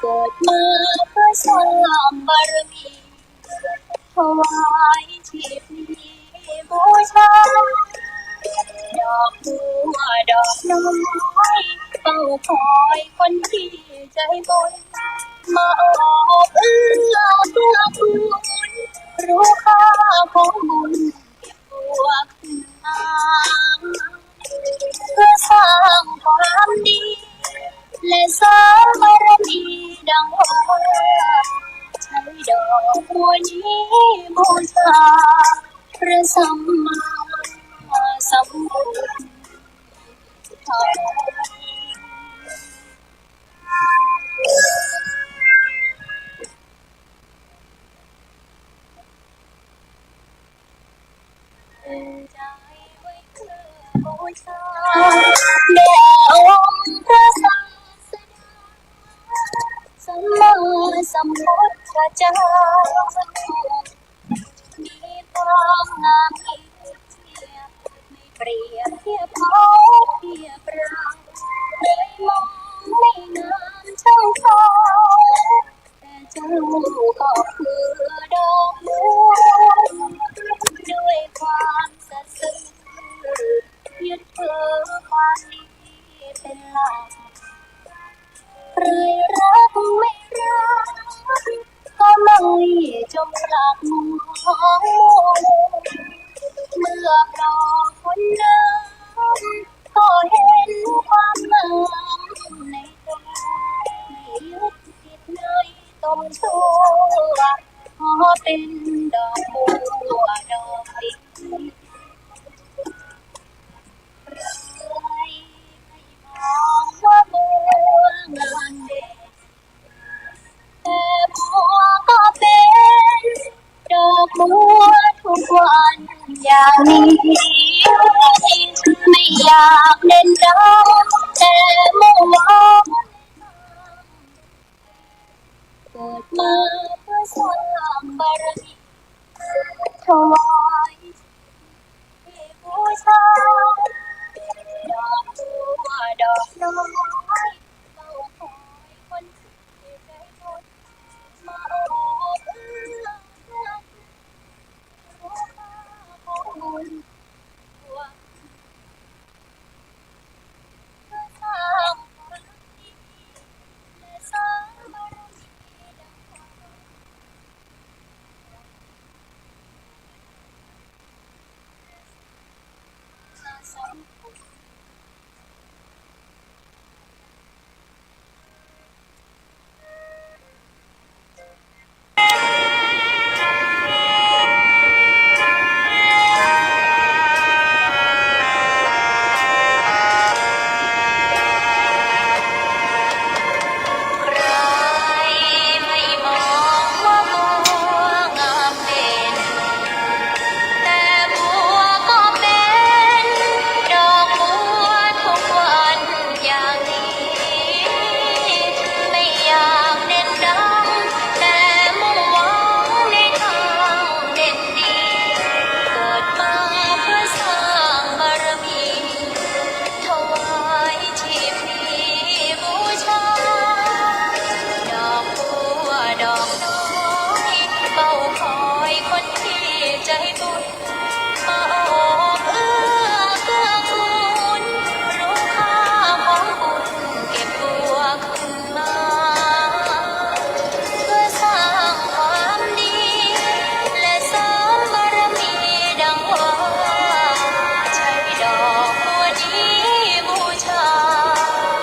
เกิดมาเพื่อสร้างบารมีถวายชีพนี้บูชาดอกบัวดอกน้อยเฝ้าคอยคนที่ใจบุญมาออกเอื้อเพื่อคุณรู้ค่าของบุญเก็บบัวขึ้นมาเพื่อสร้างความดีและสร้างบารมีดังว่าใช้ดอกบัวนี้บูชาพระสัมมาสัมพุทธเจ้าใจไว้เพื่อบูชาแด่องค์พระศาสดาสัมมาสัมพุทธเจ้ามีความงามที่เทียบไม่เปรียบเทียบเขาเทียบเราเลยมองไม่งามเท่าเขาแต่เจ้าก็คือดอกบัวด้วยความสัตย์ซื่อยึดถือความดีเป็นหลักใครรักไม่รักก็ไม่จงรักของเมื่อปลอกคนเดิมก็เห็นความงามในตัวไม่ยึดติดในตมชั่วขอเป็นดอกบัวดอกเดียวไม่มองว่าบัวงามเด่นแต่บัวก็เป็นดอกบัวทุกวันอย่างนี้ไม่อยากเด่นดังแต่มุ่งหวังเกิดมาเพื่อสร้างบารมีถวายบูชาดอกบัวดอกน้อยเฝ้าคอยคนที่ใจบุญมาออกเอื้อเพื่อรู้ค่าของบุญเพื่อสร้างความดีและสร้างบารมีดังว่าสัมพุทธใครไม่มองว่าบัวงามเด่นแต่บัวก็เป็นดอกบัวทุกวันอย่างนี้ไม่อยากเด่นดังแต่มุ่งหวังในทางเด่นดีเกิดมาเพื่อสร้างบารมีถวายชีพนี้บูชาดอกบัวดอกน้อยเฝ้าคอยคนที่ใจบุญมาออกเอื้อเกื้อกูลรู้ค่าของบุญเก็บบัวขึ้นมาเพื่อสร้างความดีและสร้างบารมีดังว่าใช้ดอกบัวนี้บูชา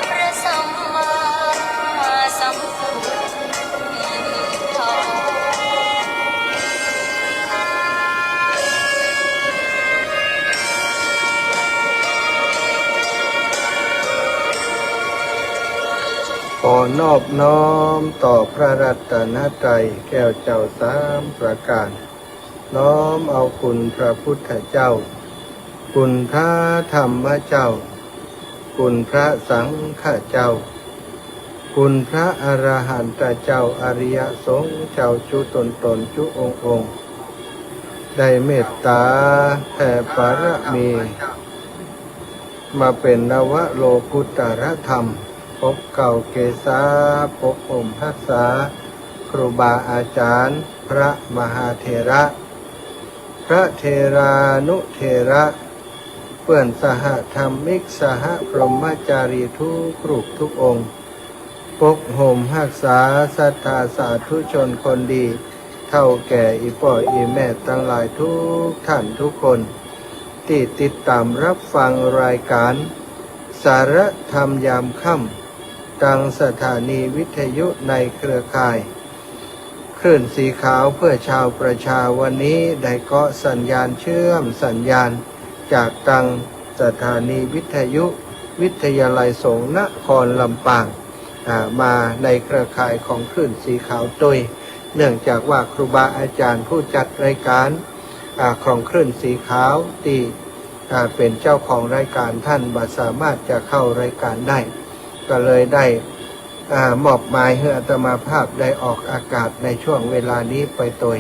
พระสัมมาสัมพุทธเจ้า ขอนอบน้อมต่อพระรัตนตรัยแก้วเจ้าสามประการ น้อมเอาคุณพระพุทธเจ้า คุณพระธรรมเจ้า คุณพระสังฆเจ้า คุณพระอรหันตเจ้าอริยสงฆ์เจ้าจุตนจุองค์ ได้เมตตาแผ่ปารมี มาเป็นนวโลกุตตรธรรม ปกเก่าเกษาปกห่มรักษาครูบาอาจารย์พระมหาเถระพระเทรานุเถระเพื่อนสหธรรมิกสหพรหมจารีทุกรูปทุกองค์ปกห่มรักษาศรัทธาสาธุชนคนดีเท่าแก่อีพ่ออีแม่ทั้งหลายทุกท่านทุกคนที่ติดตามรับฟังรายการสารธรรมยามค่ำทางสถานีวิทยุในเครือข่ายคลื่นสีขาวเพื่อชาวประชาวันนี้ได้เกาะสัญญาณเชื่อมสัญญาณจากทางสถานีวิทยุวิทยาลัยสงฆ์นครลำปางมาในเครือข่ายของคลื่นสีขาวตุยเนื่องจากว่าครูบาอาจารย์ผู้จัดรายการของคลื่นสีขาวที่เป็นเจ้าของรายการท่านบ่สามารถจะเข้ารายการได้ก็เลยได้มอบหมายให้อาตมาภาพได้ออกอากาศในช่วงเวลานี้ไปโดย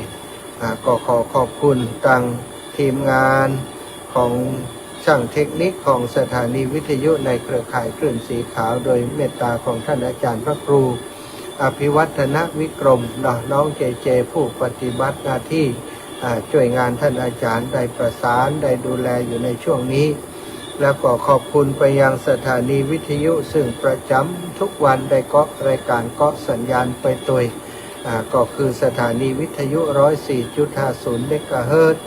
ก็ขอขอบคุณทางทีมงานของช่างเทคนิคของสถานีวิทยุในเครือข่ายคลื่นสีขาวโดยเมตตาของท่านอาจารย์พระครูอภิวัฒนวิกรมน้องเจเจผู้ปฏิบัติหน้าที่ช่วยงานท่านอาจารย์ได้ประสานได้ดูแลอยู่ในช่วงนี้แล้วก็ขอบคุณไปยังสถานีวิทยุซึ่งประจำทุกวันได้เกาะรายการเกาะสัญญาณไปตัวยก็คือสถานีวิทยุ 104.50 เมกะเฮิรตซ์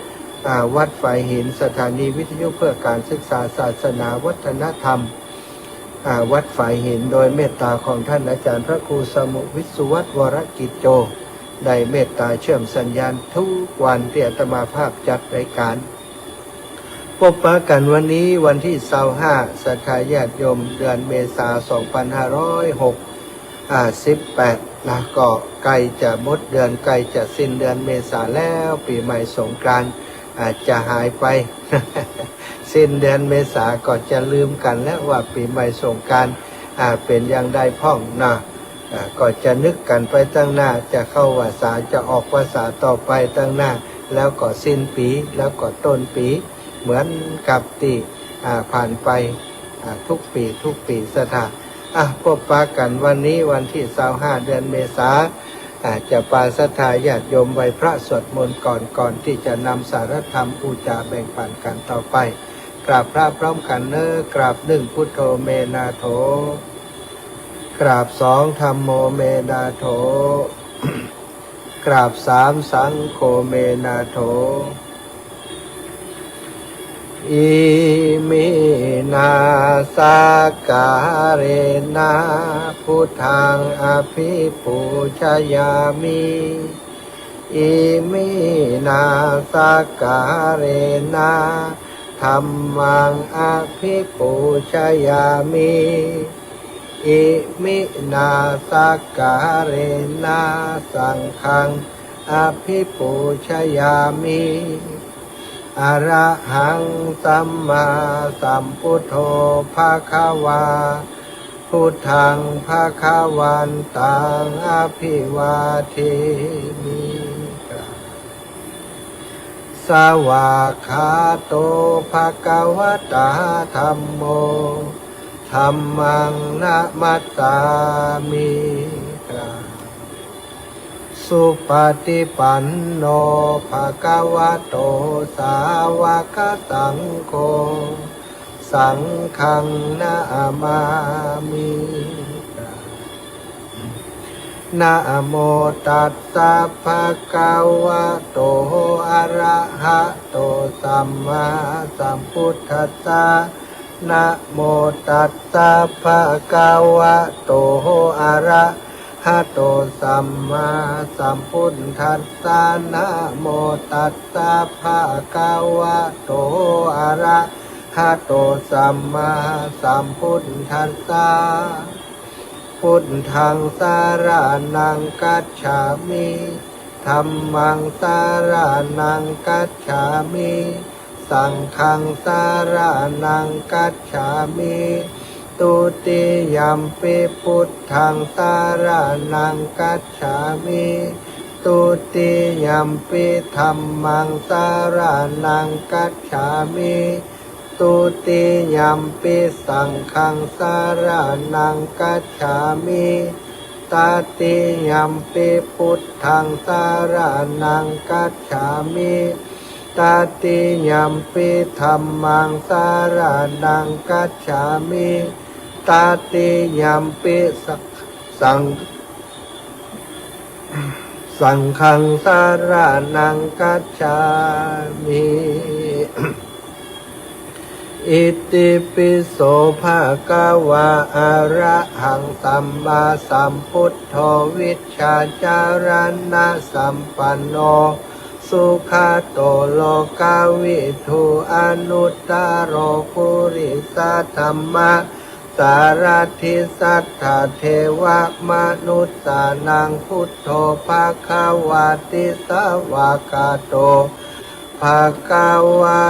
วัดฝายหินสถานีวิทยุเพื่อการศึกษาศาสนาวัฒนธรรมวัดฝายหินโดยเมตตาของท่านอาจารย์พระครูสมุวิสุวัฒน์วรกิจโจได้เมตตาเชื่อมสัญญาณทุกวันที่อาตมาภาพจัดรายการพบปะกันวันนี้วันที่25ศรัทธาญาติโยมเดือนเมษายน2568นะก็ใกล้จะหมดเดือนใกล้จะสิ้นเดือนเมษาแล้วปีใหม่สงกรานต์อาจจะหายไป สิ้นเดือนเมษาก็จะลืมกันแล้วว่าปีใหม่สงกรานต์เป็นอย่างใดพ่องนะก็จะนึกกันไปตั้งหน้าจะเข้าวาษาจะออกวาษาต่อไปตั้งหน้าแล้วก็สิ้นปีแล้วก็ต้นปีเหมือนกับที่ผ่านไปทุกปีสถานพบปะกันวันนี้วันที่25เดือนเมษาจะปาศรัทธาญาติโยมไหว้พระสวดมนต์ก่อนที่จะนำสารธรรมอุจาแบ่งปันกันต่อไปกราบพระพร้อมกันเนอกราบ1พุทโธเมนาโถกราบ2ธัมโมเมนาโถ กราบ3สังโฆเมนาโถอิมินาสากาเรนะพุทธังอภิปูชยามิอิมินาสากาเรนะธัมมังอภิปูชยามิอิมินาสากาเรนะสังฆังอภิปูชยามิอะระหังสัมมาสัมพุทโธภะคะวาพุทธังภะคะวันตังอภิวาเทมิสวากขาโตภะคะวะตาธัมโมธัมมังนะมัสสามิสุปฏิปันโนภะคะวะโตสาวกสังโฆสังฆังนะมามินะโมตัสสะภะคะวะโตอะระหะโตสัมมาสัมพุทธัสสะนะโมตัสสะภะคะวะโตอะระหะโตสัมมาสัมพุทธัสสะนะโมตัสสะภะคะวะโตอะระหะโตสัมมาสัมพุทธัสสะพุทธังสารนังกัจฉามิธัมมังสารนังกัจฉามิสังฆังสารนังกัจฉามิตุติยัมปิพุทธังสารนังกัจฉามิตุติยัมปิธัมมังสารนังกัจฉามิตุ ตุติยัมปิสังฆังสารนังกัจฉามิตติยัมปิพุทธังสารนังกัจฉามิตติยัมปิธัมมังสารนังกัจฉามิตติยัมปิสังฆังสารนังกัจฉามิ อิติปิโสภะคะวะอะระหังสัมมาสัมพุทโธวิชชาจารณะสัมปันโนสุขโตโลกาวิทูอนุตตโรปุริสธรรมะสารทิสัทธาเทวมนุษสานังพุทโธภะคะวะติสวากาโตภะคะวะ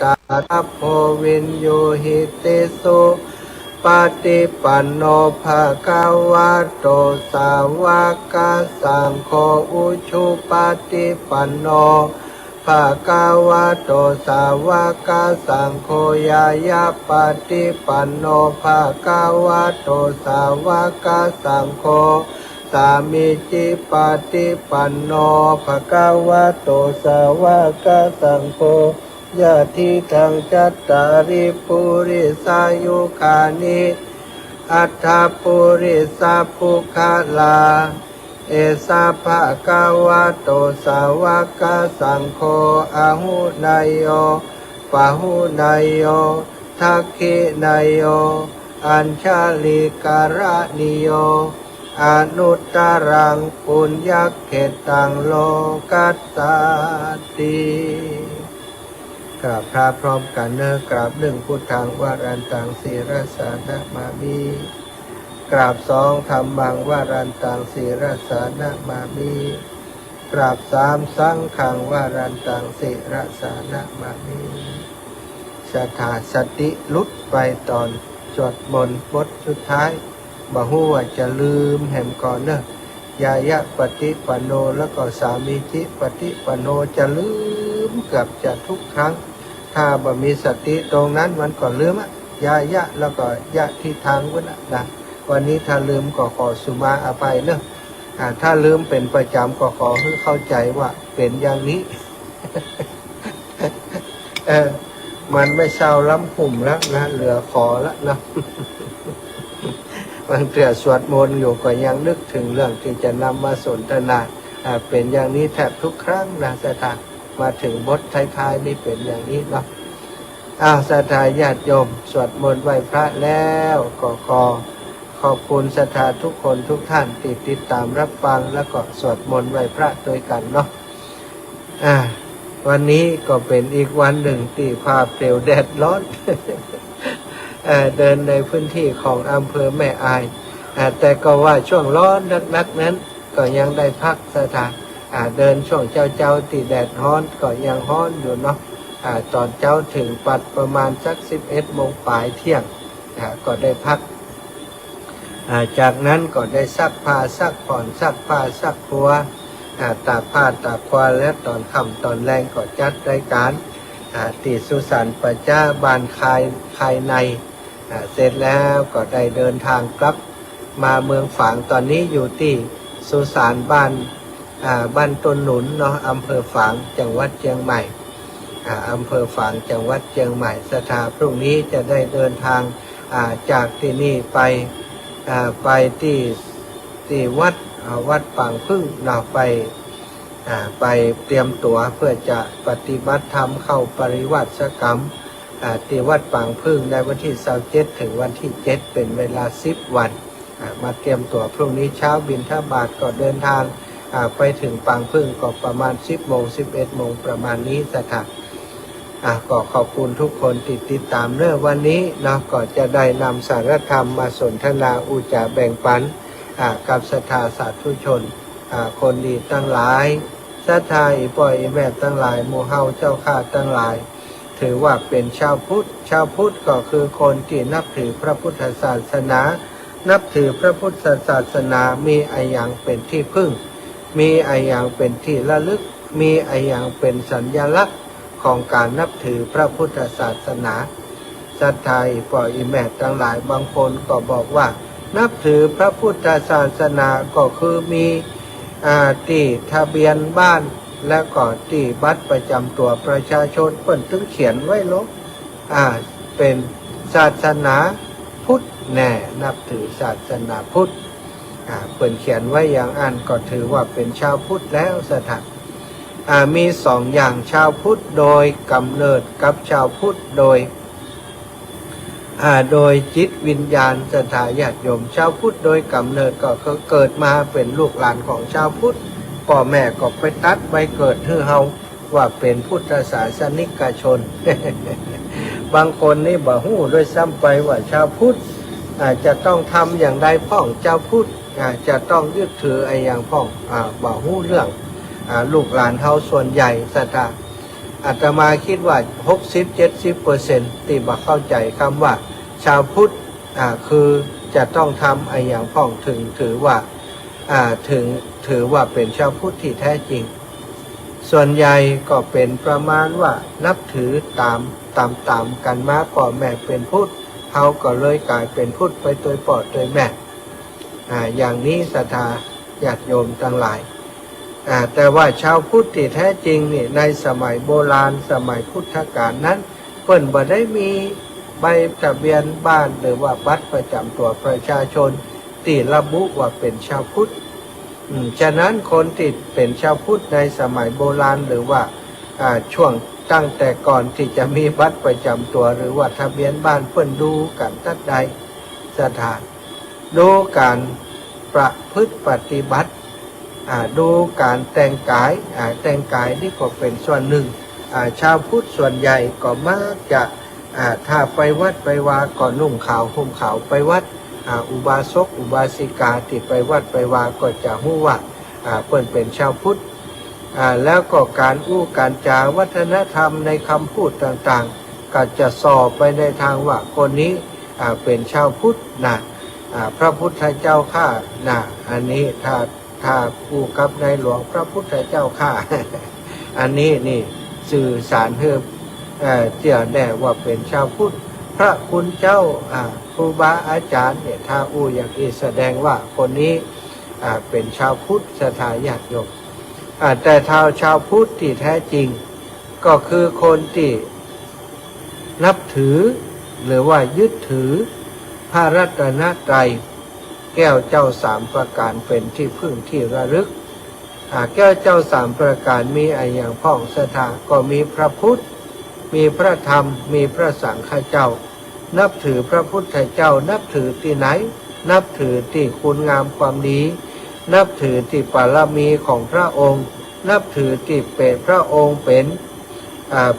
ตาโพวินโยหิติสุปฏิปันโนภะคะวะโตสาวกสังโฆอุชุปฏิปันโนภะคะวะโตสาวกสังโฆยายาปฏิปันโนภะคะวะโตสาวกสังโฆสามิจิปฏิปันโนภะคะวะโตสาวกสังโฆยะทิทังจัตตาริปุริสายุคานิอัฏฐปุริสาภุคลาเอสาภะคะวะโตสาวกสังโฆอะหุนายโยปะหุนายโยทักขินายโยอัญชาลิการะนิโยอนุตตรังปุญญเขตังโลกัสสติกราบพระพร้อมกันเนอกราบหนึ่งพุทธังวารันตังสีรสานะมามิกราบสองธรรมังวารันตังสีรสานะมามิกราบสามสังฆังวารันตังสีรสานะมามิสถาสติลุดไปตอนสวดมนต์บทสุดท้ายบ่ฮู้ว่าจะลืมแหมก่อนเนอะยายะปฏิปันโนแล้วก็สามีจิปฏิปันโนจะลืมเกือบจะทุกครั้งถ้าบ่มีสติตรงนั้นมันก็ลืมอะยายะแล้วก็ยะที่ทางวันนะวันนี้ถ้าลืมก็ขอสุมาอภัยเนอะถ้าลืมเป็นประจำก็ขอให้เข้าใจว่าเป็นอย่างนี้ มันไม่เศร้าล้ำหุ่มแล้วนะเหลือขอแล้วนะ บางเทื่อสวดมนต์อยู่ก็ยังนึกถึงเรื่องที่จะนำมาสนทนาเป็นอย่างนี้แทบทุกครั้งนะสถามาถึงบทท้ายๆนี่เป็นอย่างนี้เนาะสถาญาติโยมสวดมนต์ไหว้พระแล้วก็ขอบคุณสถาทุกคนทุกท่านที่ติดตามรับฟังแล้วก็สวดมนต์ไหว้พระด้วยกันเนาะวันนี้ก็เป็นอีกวันหนึ่งที่ภาพเปลวแดดร้อน เดินในพื้นที่ของอำเภอแม่อายแต่ก็ว่าช่วงร้อนนักนั้นก็ยังได้พักสถานเดินช่วงเจ้าตีแดดร้อนก็ยังร้อนอยู่เนาะตอนเจ้าถึงปัดประมาณสัก11 โมงปลายเที่ยงก็ได้พักจากนั้นก็ได้ซักผ้าซักผ่อนซักผ้าซักครัวตากผ้าตากควาและตอนค่ำตอนแรงก็จัดรายการที่สุสานประจ้าบานคายในเสร็จแล้วก็ได้เดินทางกลับมาเมืองฝางตอนนี้อยู่ที่สุสานบ้านต้นหนุนเนาะอำเภอฝางจังหวัดเชียงใหม่อำเภอฝางจังหวัดเชียงใหม่สถาพรุ่งนี้จะได้เดินทางจากที่นี่ไปที่วัดปางพึ่งเนาะไปเตรียมตัวเพื่อจะปฏิบัติธรรมเข้าปริวัติกรรมที่วัดปางพึ่งในวันที่27ถึงวันที่7เป็นเวลา10 วันมาเตรียมตัวพรุ่งนี้เช้าบิณฑบาตก็เดินทางไปถึงปางพึ่งก็ประมาณ10 โมง11 โมงประมาณนี้สถานก็ขอบคุณทุกคนที่ติดตามเรื่องวันนี้เนาะก็จะได้นำสารธรรมมาสนทนาอุจาแบ่งปันกับศรัทธาสาธุชนคนดีตั้งหลายศรัทธาอีป่อยแม่ตั้งหลายหมู่เฮาเจ้าข้าตั้งหลายถือว่าเป็นชาวพุทธก็คือคนที่นับถือพระพุทธศาสนา นับถือพระพุทธศาสนามีอะไรอย่างเป็นที่พึ่งมีอะไรอย่างเป็นที่ระลึกมีอะไรอย่างเป็นสัญลักษณ์ของการนับถือพระพุทธศาสนาศรัทธาปล่อยแม่ทั้งหลายบางคนก็บอกว่านับถือพระพุทธศาสนาก็คือมีที่ทะเบียนบ้านและก็ที่บัตรประจำตัวประชาชนเพิ่นถึงเขียนไว้ลบเป็นศาสนาพุทธแน่นับถือศาสนาพุทธเพิ่นเขียนไว้อย่างอันก็ถือว่าเป็นชาวพุทธแล้วสถานมีสองอย่างชาวพุทธโดยกำเนิดกับชาวพุทธโดยจิตวิญญาณสถาญาติโยมชาวพุทธโดยกำเนิดก็เกิดมาเป็นลูกหลานของชาวพุทธพ่อแม่ก็ไปตัดใบเกิดให้เฮาว่าเป็นพุทธศาสนิกชน บางคนนี่บ่ฮู้ด้วยซ้ำไปว่าชาวพุทธจะต้องทำอย่างใดพ่องเจ้าพุทธจะต้องยึดถือไอ้อย่างพ่องบ่ฮู้เรื่องลูกหลานเฮาส่วนใหญ่ศรัทธาอาตมาคิดว่า 60-70% ที่บ่เข้าใจคำว่าชาวพุทธคือจะต้องทำไอ้อย่างพ่องถึงถือว่าเป็นชาวพุทธที่แท้จริงส่วนใหญ่ก็เป็นประมาณว่านับถือตามกันมาพ่อแม่เป็นพุทธเขาก็เลยกลายเป็นพุทธไปโดยพ่อโดยแม่อย่างนี้ศรัทธาญาติโยมทั้งหลายแต่ว่าชาวพุทธที่แท้จริงนี่ในสมัยโบราณสมัยพุทธกาลนั้นเพิ่นบ่ได้มีใบทะเบียนบ้านหรือว่าบัตรประจำตัวประชาชนที่ระบุว่าเป็นชาวพุทธฉะนั้นคนที่เป็นชาวพุทธในสมัยโบราณหรือว่าช่วงตั้งแต่ก่อนที่จะมีบัตรประจำตัวหรือว่าทะเบียนบ้านเพิ่นดูกันตัดใดสถานดูการประพฤติปฏิบัติดูการแต่งกายนี่ก็เป็นส่วนหนึ่งชาวพุทธส่วนใหญ่ก็มักจะถ้าไปวัดไปวาก็นุ่งขาวห่มขาวไปวัดอุบาสกอุบาสิกาที่ไปวัดไปวาก็จะรู้ว่าเพิ่นเป็นชาวพุทธแล้วก็การการจาวัฒนธรรมในคำพูดต่างๆก็จะสอบไปในทางว่าคนนี้เป็นชาวพุทธนะพระพุทธเจ้าข้านะอันนี้ถ้าผู้กับในหลวงพระพุทธเจ้าข้า อันนี้นี่สื่อสารเพื่อเจียแน่ว่าเป็นชาวพุทธพระคุณเจ้าครูบาอาจารย์เนี่ยถ้าอย่างนี้แสดงว่าคนนี้เป็นชาวพุทธศรัทธาญาติโยมแต่ชาวพุทธที่แท้จริงก็คือคนที่นับถือหรือว่ายึดถือพระรัตนตรัยแก้วเจ้าสามประการเป็นที่พึ่งที่ระลึกแก้วเจ้าสามประการมีอะไรอย่างพ่องศรัทธาก็มีพระพุทธมีพระธรรมมีพระสังฆเจ้านับถือพระพุทธเจ้านับถือที่ไหนนับถือที่คุณงามความดีนับถือที่บารมีของพระองค์นับถือที่เป็นพระองค์เ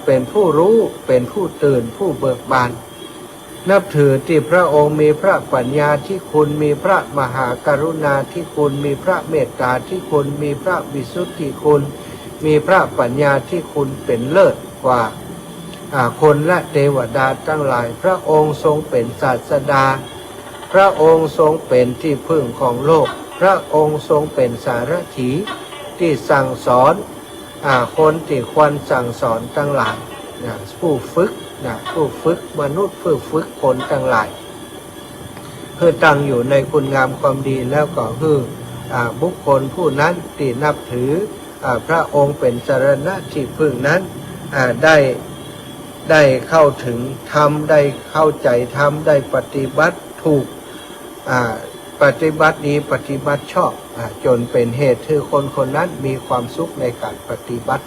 ป็นผู้รู้เป็นผู้ตื่นผู้เบิกบานนับถือที่พระองค์มีพระปัญญาที่คุณมีพระมหากรุณาที่คุณมีพระเมตตาที่คุณมีพระวิสุทธิคุณมีพระปัญญาที่คุณเป็นเลิศกว่าคนและเทวดาทั้งหลายพระองค์ทรงเป็นศาสดาพระองค์ทรงเป็นที่พึ่งของโลกพระองค์ทรงเป็นสารถีที่สั่งสอนคนที่ควรสั่งสอนทั้งหลายผู้ฝึกมนุษย์ผู้ฝึกคนทั้งหลายคือตั้งอยู่ในคุณงามความดีแล้วก็คือบุคคลผู้นั้นที่นับถือพระองค์เป็นสรณะที่พึ่งนั้นได้เข้าถึงธรรมได้เข้าใจธรรมได้ปฏิบัติถูกปฏิบัติดีปฏิบัติชอบจนเป็นเหตุให้คนนั้นมีความสุขในการปฏิบัติ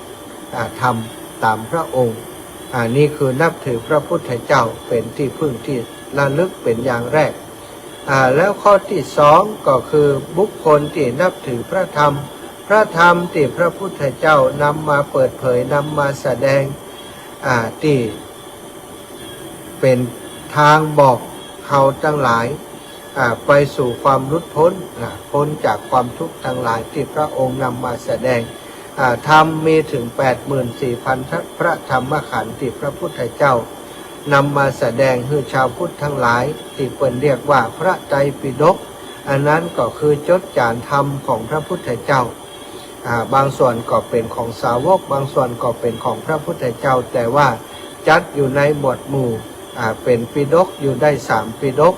ธรรมตามพระองค์นี่คือนับถือพระพุทธเจ้าเป็นที่พึ่งที่ระลึกเป็นอย่างแรกแล้วข้อที่สองก็คือบุคคลที่นับถือพระธรรมที่พระพุทธเจ้านำมาเปิดเผยนำมาแสดงที่เป็นทางบอกเขาทั้งหลายไปสู่ความหลุดพ้นจากความทุกข์ทั้งหลายที่พระองค์นำมาแสดงธรรมมีถึง 84,000 พระธรรมขันธ์ที่พระพุทธเจ้า นำมาแสดงให้ชาวพุทธทั้งหลายที่เปิ้นเรียกว่าพระไตรปิฎกอันนั้นก็คือจดจานธรรมของพระพุทธเจ้าบางส่วนก็เป็นของสาวกบางส่วนก็เป็นของพระพุทธเจ้าแต่ว่าจัดอยู่ในหมวดหมู่เป็นปิฎกอยู่ได้3ปิฎก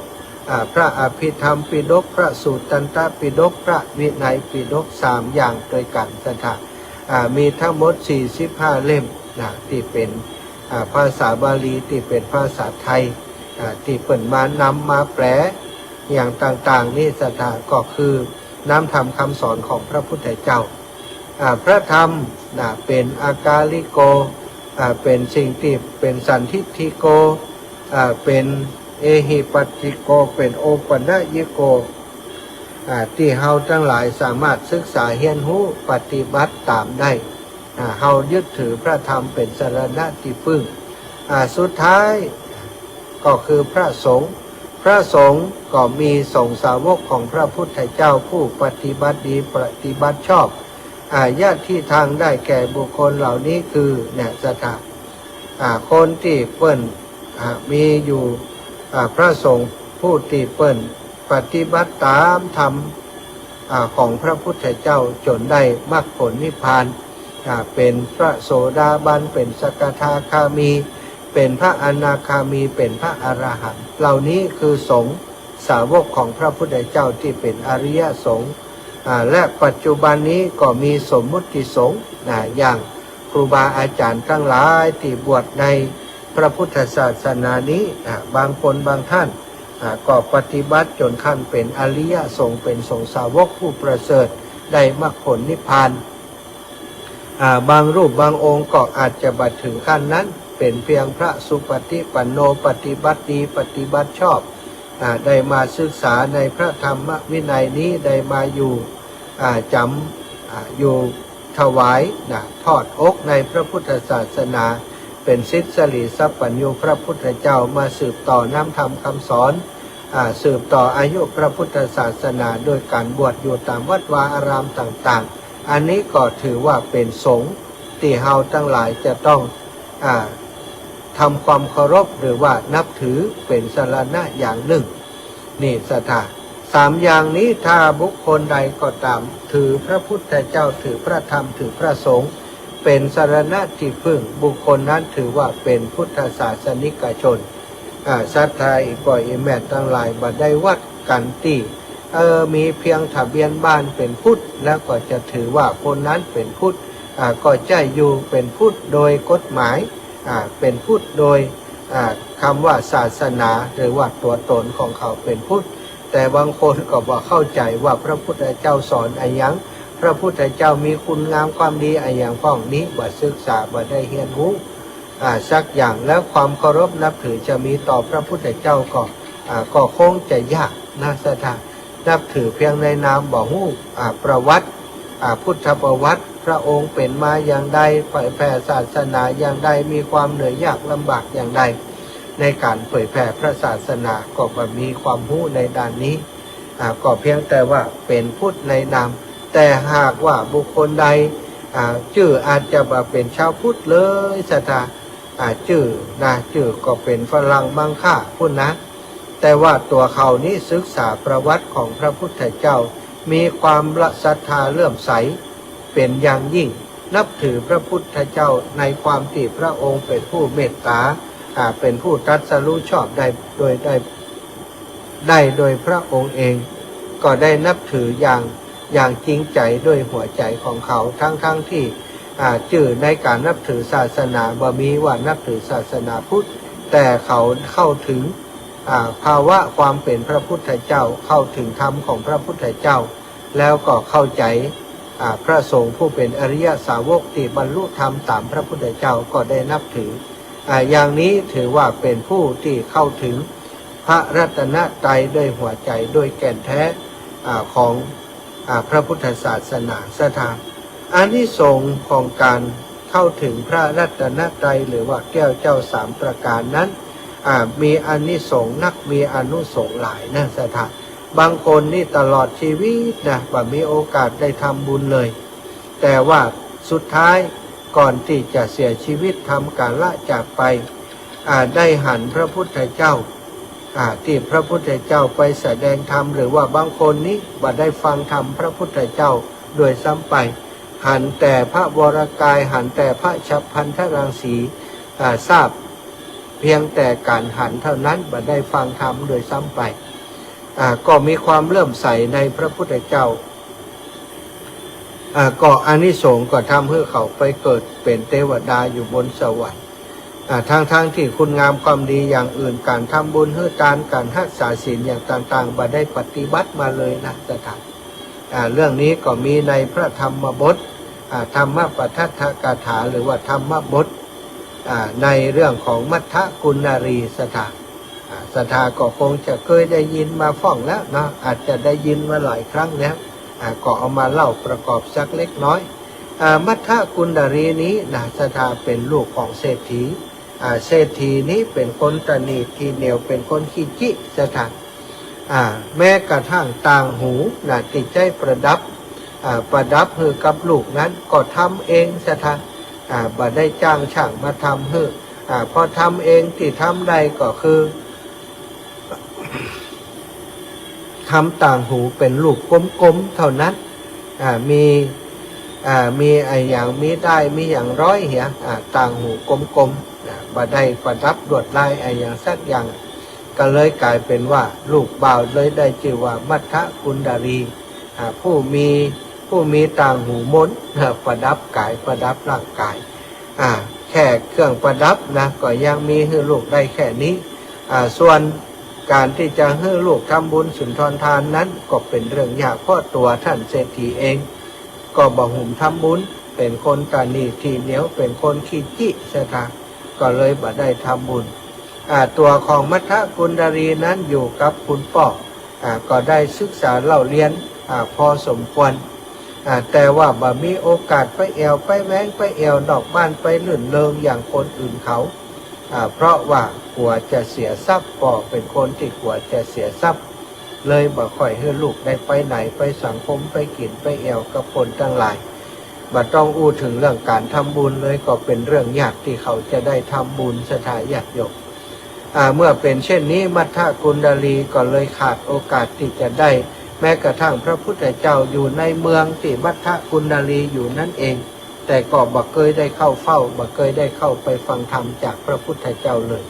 พระอภิธรรมปิฎกพระสูตตันตปิฎกพระวินัยปิฎก3อย่างโดยกันสถานมีทั้งหมด45เล่มที่เป็นภาษาบาลีที่เป็นภาษาไทยที่เปิ่นมานำมาแปลอย่างต่างๆนี่สถานก็คือน้ำธรรมคำสอนของพระพุทธเจ้าพระธรรมเป็นอากาลิโกเป็นสิ่งที่เป็นสันทิฏฐิโกเป็นเอหิปัสสิโกเป็นโอปัญญิโกที่เฮาทั้งหลายสามารถศึกษาเรียนรู้ปฏิบัติตามได้เฮายึดถือพระธรรมเป็นสรณะที่พึ่งสุดท้ายก็คือพระสงฆ์พระสงฆ์ก็มีสงฆ์สาวกของพระพุทธเจ้าผู้ปฏิบัติดีปฏิบัติชอบญาติที่ทางได้แก่บุคคลเหล่านี้คือเนี่ยสถานคนที่เปิ้นมีอยู่พระสงฆ์ผู้ที่เปิ้นปฏิบัติตามธรรมของพระพุทธเจ้าจนได้มรรคผลนิพพานเป็นพระโสดาบันเป็นสกทาคามีเป็นพระอนาคามีเป็นพระอรหันต์เหล่านี้คือสงฆ์สาวกของพระพุทธเจ้าที่เป็นอริยสงฆ์และปัจจุบันนี้ก็มีสมมุติสงฆ์อย่างครูบาอาจารย์ทั้งหลายที่บวชในพระพุทธศาสนานี้บางคนบางท่านก็ปฏิบัติจนขั้นเป็นอริยสงฆ์เป็นสงฆ์สาวกผู้ประเสริฐได้มรรคผลนิพพานบางรูปบางองค์ก็อาจจะบัดถึงขั้นนั้นเป็นเพียงพระสุปฏิปันโนปฏิบัติดีปฏิบัติชอบได้มาศึกษาในพระธรรมวินัยนี้ได้มาอยู่จำอยู่ถวายทอดอกในพระพุทธศาสนาเป็นศิษย์สลีสัพปัญญูพระพุทธเจ้ามาสืบต่อน้ำธรรมคำสอนสืบต่ออายุพระพุทธศาสนาโดยการบวชอยู่ตามวัดวาอารามต่างๆอันนี้ก็ถือว่าเป็นสงฆ์ที่เฮาทั้งหลายจะต้องทำความเคารพหรือว่านับถือเป็นสรณะอย่างหนึ่งนี่สถาน3อย่างนี้ถ้าบุคคลใดก็ตามถือพระพุทธเจ้าถือพระธรรมถือพระสงฆ์เป็นสรณะที่พึ่งบุคคลนั้นถือว่าเป็นพุทธศาสนิกชนศรัทธาอีกบ่อยแม่ทั้งหลายบ่ได้วัดกันที่มีเพียงทะเบียนบ้านเป็นพุทธแล้วก็จะถือว่าคนนั้นเป็นพุทธก็จะอยู่เป็นพุทธโดยกฎหมายเป็นพุทธโดยคำว่าศาสนาหรือว่าตัวตนของเขาเป็นพุทธแต่บางคนก็บอกเข้าใจว่าพระพุทธเจ้าสอนอะไรอย่างพระพุทธเจ้ามีคุณงามความดีอะไรอย่างพ้องนี้บ่ศึกษาบ่ได้เรียนรู้สักอย่างแล้วความเคารพนับถือจะมีต่อพระพุทธเจ้าก็คงจะยากนะสถานนับถือเพียงในนามบ่ฮู้ประวัติพุทธประวัติพระองค์เป็นมาอย่างใดเผยแผ่ศาสนาอย่างใดมีความเหนื่อยยากลำบากอย่างใดในการเผยแผ่พระศาสนาก็มีความรู้ในด้านนี้ก็เพียงแต่ว่าเป็นพุทธในนามแต่หากว่าบุคคลใดชื่ออาจจะมาเป็นชาวพุทธเลยสถาชื่อก็เป็นฝรั่งมังค่าพุทธนะแต่ว่าตัวเขานี้ศึกษาประวัติของพระพุทธเจ้ามีความศรัทธาเลื่อมใสเป็นอย่างยิ่งนับถือพระพุทธเจ้าในความที่พระองค์เป็นผู้เมตตาเป็นผู้ตรัสรู้ชอบได้โดยพระองค์เองก็ได้นับถืออย่างจริงใจด้วยหัวใจของเขาทั้งที่ชื่อในการนับถือศาสนาบ่มีว่านับถือศาสนาพุทธแต่เขาเข้าถึงภาวะความเป็นพระพุทธเจ้าเข้าถึงธรรมของพระพุทธเจ้าแล้วก็เข้าใจพระสงฆ์ผู้เป็นอริยสาวกที่บรรลุธรรมตามพระพุทธเจ้าก็ได้นับถืออย่างนี้ถือว่าเป็นผู้ที่เข้าถึงพระรัตนตรัยด้วยหัวใจด้วยแก่นแท้ของพระพุทธศาสนาสถานอานิสงส์ของการเข้าถึงพระรัตนตรัยหรือว่าแก้วเจ้า3ประการนั้นมีอานิสงส์นักมีอานุสงส์หลายนะสถานบางคนนี่ตลอดชีวิตนะว่ามีโอกาสได้ทำบุญเลยแต่ว่าสุดท้ายก่อนที่จะเสียชีวิตทำการละจากไป ได้หันพระพุทธเจ้าที่พระพุทธเจ้าไปแสดงธรรมหรือว่าบางคนนี้บ่ได้ฟังธรรมพระพุทธเจ้าโดยซ้ำไปหันแต่พระวรกายหันแต่พระฉัพพันธรังสีทราบเพียงแต่การหันเท่านั้นบ่ได้ฟังธรรมโดยซ้ำไปก็มีความเลื่อมใสในพระพุทธเจ้าก็อานิสงส์ก็ทำให้เขาไปเกิดเป็นเทวดาอยู่บนสวรรค์ทางที่คุณงามความดีอย่างอื่นการทำบุญให้ทานการรักษาศีลอย่างต่างๆบ่ได้ปฏิบัติมาเลยนะจะทำเรื่องนี้ก็มีในพระธรรมบทธรรมปทัฏฐกถาหรือว่าธรรมบทในเรื่องของมัทธกุณรีสถาสถาก็คงจะเคยได้ยินมาฟ้องแล้วนะอาจจะได้ยินมาหลายครั้งแล้วก็เอามาเล่าประกอบสักเล็กน้อยมัทธกุณรีนี้นะสถาเป็นลูกของเศรษฐีเศรษฐีนี้เป็นคนตนีทีเหนียวเป็นคนขี้จิสถานแม้กระทั่งต่างหูนะติดใจประดับให้กับลูกนั้นก็ทำเองสถานบ่ได้จ้างช่างมาทำให้พอทำเองที่ทำได้ก็คือทำต่างหูเป็นลูกกลมๆเท่านั้นมีอย่างมีได้มีอย่างร้อยเหี่ยต่างหูกลมๆบ่ได้ประดับลวดลายอย่างสักอย่างก็เลยกลายเป็นว่าลูกบ่าวเลยได้ชื่อว่ามัทธกุณรีผู้มีต่างหูม้นประดับกายประดับร่างกายแค่เครื่องประดับนะก็ยังมีให้ลูกได้แค่นี้ส่วนการที่จะให้ลูกทำบุญสุนทรทานนั้นก็เป็นเรื่องยากเพราะตัวท่านเศรษฐีเองก็บ่หุ่มทำบุญเป็นคนตานีทีเหนียวเป็นคนขี้จิสถาก็เลยบ่ได้ทำบุญตัวของมัทธกุณรีนั้นอยู่กับคุณพ่อก็ได้ศึกษาเล่าเรียนพอสมควรแต่ว่าบ่มีโอกาสไปแอวไปแม้งไปแอวนอกบ้านไปลื่นเริงอย่างคนอื่นเขาเพราะว่ากลัวจะเสียทรัพย์พ่อเป็นคนที่กลัวจะเสียทรัพย์เลยบ่ค่อยให้ลูกได้ไปไหนไปสังคมไปกินไปแอวกับคนทั้งหลายบ่ต้องอู้ถึงเรื่องการทำบุญเลยก็เป็นเรื่องยากที่เขาจะได้ทำบุญสถาญาติโยมเมื่อเป็นเช่นนี้มัทธกุณรีก็เลยขาดโอกาสที่จะได้แม้กระทั่งพระพุทธเจ้าอยู่ในเมืองที่มัทธกุณรีอยู่นั่นเองแต่ก็บ่เคยได้เข้าเฝ้าบ่เคยได้เข้าไปฟังธรรมจากพระพุทธเจ้าเลย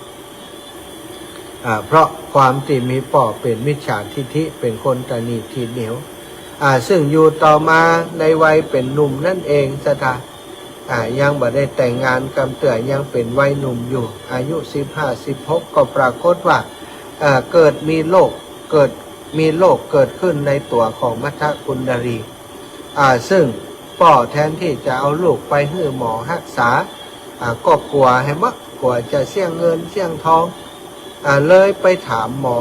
เพราะความที่มีพ่อเป็นมิจฉาทิฐิเป็นคนตนีทีเหนียวซึ่งอยู่ต่อมาในวัยเป็นหนุ่มนั่นเองสถายังบ่ได้แต่งงานกำเตื่อยังเป็นวัยหนุ่มอยู่อายุ15-16ก็ปรากฏว่าเกิดมีโรคเกิดขึ้นในตัวของมัทธกุณรีซึ่งพ่อแทนที่จะเอาลูกไปให้หมอรักษาก็กลัวกลัวจะเสี่ยงเงินเสี่ยงทองเลยไปถามหมอ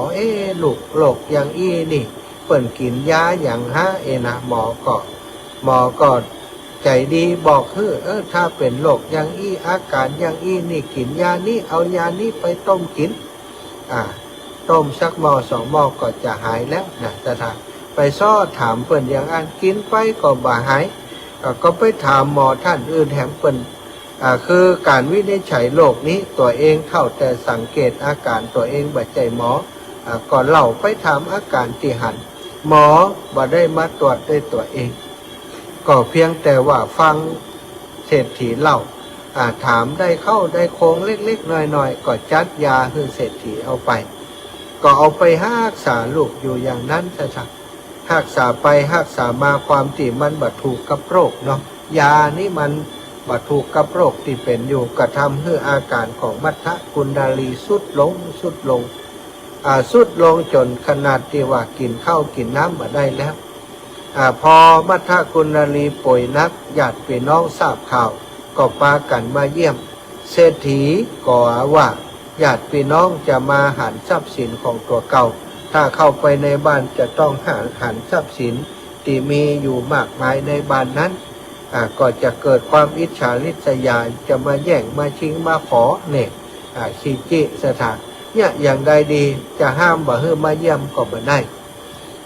ลูกโรคอย่างนี่เปิ่นกินยาอย่างนะหมอก็ใจดีบอกถ้าเป็นโรคอย่างอาการอย่างนี่กินยานี้เอายานี้ไปต้มกินต้มสักหม้อ2 หม้อก็จะหายแล้วนะแต่ถ้าไปซ้อถามเปิ่นอย่างอันกินไปก็บ่หายก็ไปถามหมอท่านอื่นแถมเปิ่นคือการวินิจฉัยโรคนี้ตัวเองเข้าแต่สังเกตอาการตัวเองบ่ใจหมอก็เล่าไปถามอาการที่หันหมอบ่ได้มาตรวจด้วยตัวเองก็เพียงแต่ว่าฟังเศรษฐีเล่าถามได้เข้าได้โค้งเล็กๆน้อยๆก็จัดยาให้เศรษฐีเอาไปก็เอาไปรักษาลูกอยู่อย่างนั้นซะรักษาไปรักษามาความที่มันบ่ถูกกับโรคเนาะยานี่มันบ่ถูกกับโรคที่เป็นอยู่ก็ทำให้อาการของมัทธกุณรีสุดลงสุดลงจนขนาดที่ว่ากินข้าวกินน้ำบ่ได้แล้วพอมัทธกุณรีป่วยนักญาติพี่น้องทราบข่าวก็พากันมาเยี่ยมเศรษฐีก็ว่าญาติพี่น้องจะมาหันทรัพย์สินของตัวเก่าถ้าเข้าไปในบ้านจะต้องหันทรัพย์สินที่มีอยู่มากมายในบ้านนั้นก็จะเกิดความอิจฉาริษยาจะมาแย่งมาชิงมาขอเนี่ยขี้จิสถานเนี่ยอย่างใดดีจะห้ามบ่ให้มาเยี่ยมก็บ่ได้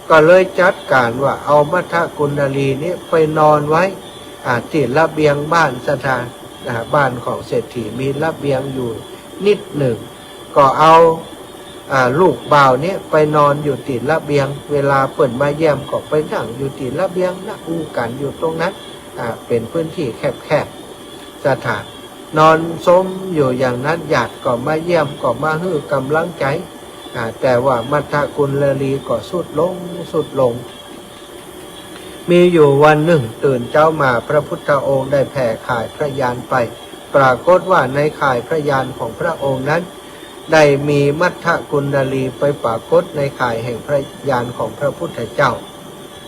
ก็เลยจัดการว่าเอามัทธกุณรีนี้ไปนอนไว้ที่ระเบียงบ้านสถานบ้านของเศรษฐีมีระเบียงอยู่ นิดหนึ่งก็เอาลูกบ่าวเนี่ยไปนอนอยู่ติดระเบียงเวลาเปิดมาเยี่ยมก็ไปนั่งอยู่ติดระเบียงนะอู้กันอยู่ตรงนั้นเป็นพื้นที่แคบๆสถานนอนสมอยู่อย่างนั้นญาติก็มาเยี่ยมก็มาให้กำลังใจแต่ว่ามัทธกุลลีก็สุดลงมีอยู่วันหนึ่งตื่นเช้ามาพระพุทธองค์ได้แผ่ข่ายพระยานไปปรากฏว่าในข่ายพระยานของพระองค์นั้นได้มีมัทธกุลลีไปปรากฏในข่ายแห่งพระยานของพระพุทธเจ้า